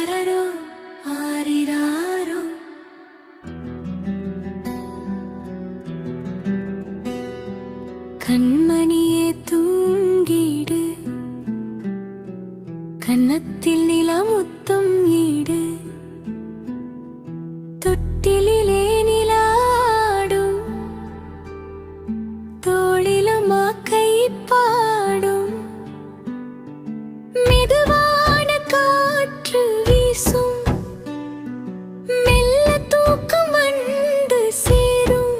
ஆரரோ ஆரிராரோ. கண்மணியே தூங்கிடு, கன்னத்தில் நிலா முத்தம் ஈடு, தொட்டிலே நிலாடும், தோளிலமா கை பாடும், மெதுவான காற்று வீசும், மெல்ல தூக்கம் வந்து சேரும்.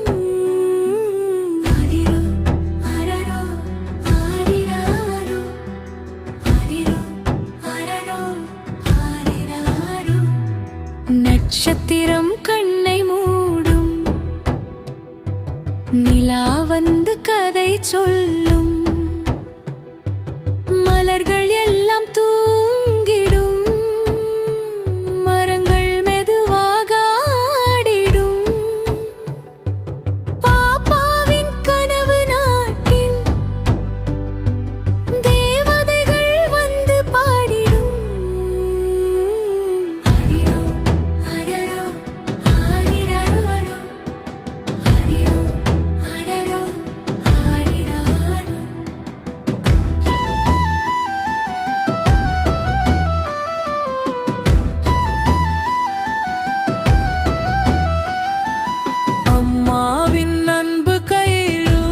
ஆரிரோ ஆரரோ ஆரிராரோ, ஆரிரோ ஆரரோ ஆரிராரோ. நட்சத்திரம் கண்ணை மூடும், நிலா வந்து கதை சொல்லும், மலர்கள் எல்லாம் தூங்கிடும், மரங்கள் மெதுவாக ஆடிடும். பாப்பாவின் கனவு நாட்டில் தேவதைகள் வந்து பாடிடும். ஆரிரோ ஆரரோ ஆரிராரோ, ஆரிரோ ஆரரோ ஆரிராரோ. அம்மாவின் அன்பு கையிலும்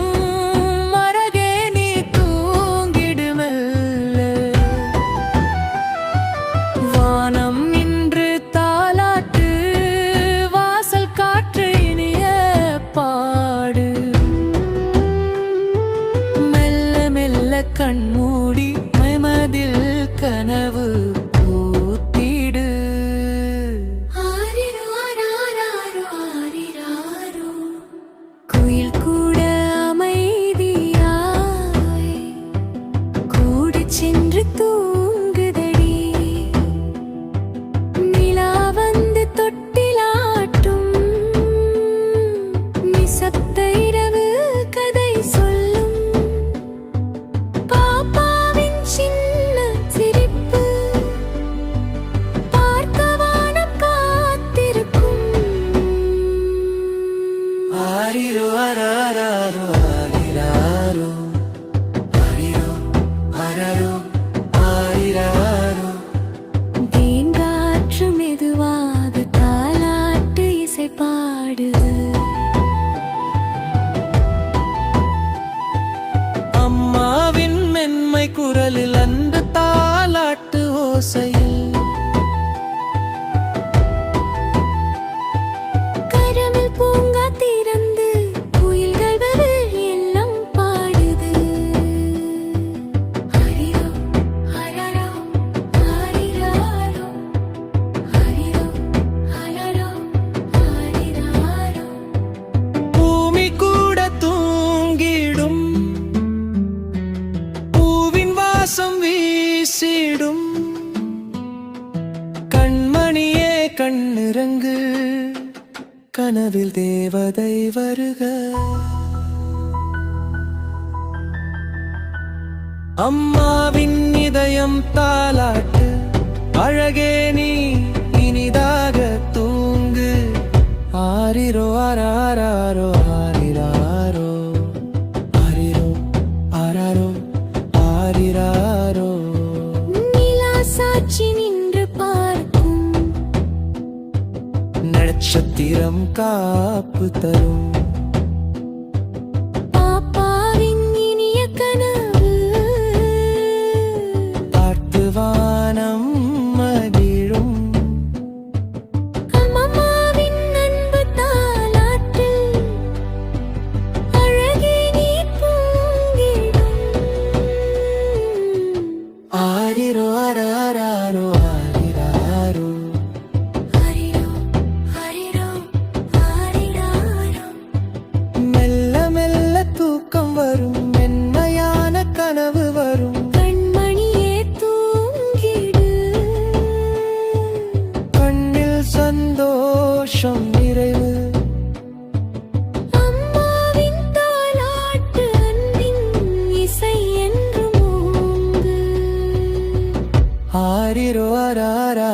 அருகே நீ தூங்கிடு மெல்ல. வானம் இன்று தாலாட்டு, வாசல் காற்று இனிய பாடு. மெல்ல மெல்ல கண்மூடி மனதில் கனவு பூத்திடு. ஆரிரோ ஆராரோ ஆரிராரோ. குயில் கூட அமைதியாய் கூடு சென்று தூங்குதடி, நிலா வந்து தொட்டிலாட்டும், நிசப்த இரவு கதை சொல்லும். பாப்பாவின் சின்ன சிரிப்பு பார்க்க வானம் காத்திருக்கும். ஆரிரோ ஆராரோ ஆரிராரோ, ஆரிரோ ஆரரோ ஆரிராரோ. தேங்காற்று மெதுவாக தாலாட்டு இசை பாடுது. அம்மாவின் மென்மை குரலில் அன்பு தாலாட்டு ஓசையில், கரமில் பூங்கா திறந்து குயில்கள் வரு எல்லாம் பாடுது. ஆரிரோ ஆரரோ ஆரிராரோ, ஆரிரோ ஆரரோ ஆரிராரோ. பூமி கூட தூங்கிடும், பூவின் வாசம் வீசிடும். கண்மணியே கண்ணிறங்கு, கனவில் தேவதை வருக. அம்மாவின் இதயம் தாலாட்டு, அழகே நீ இனிதாக தூங்கு. ஆரிரோ ஆராரோ ஆரிராரோ, ஆரிரோ ஆராரோ ஆரிராரோ. நிலா சாட்சி நின்று பார்க்கும், நட்சத்திரம் காப்பு தரும். பாப்பாவின் இனிய கனவு பார்த்து வானம் மகிழும். அம்மாவின் அன்பு தாலாட்டில் அழகே நீ தூங்கிடும். ஆரிரோ ஆராரோ ஆரிராரோ, ஆரிரோ ஆரிரோ ஆரிராரோ. மெல்ல மெல்ல தூக்கம் வரும், மென்மையான கனவு வரும். கண்மணியே தூங்கிடு, கண்ணில் சந்தோஷம் நிறைவு. அம்மாவின் தாலாட்டு அன்பின் இசை என்றும் ஓங்கு. ஆரிரோ ஆராரோ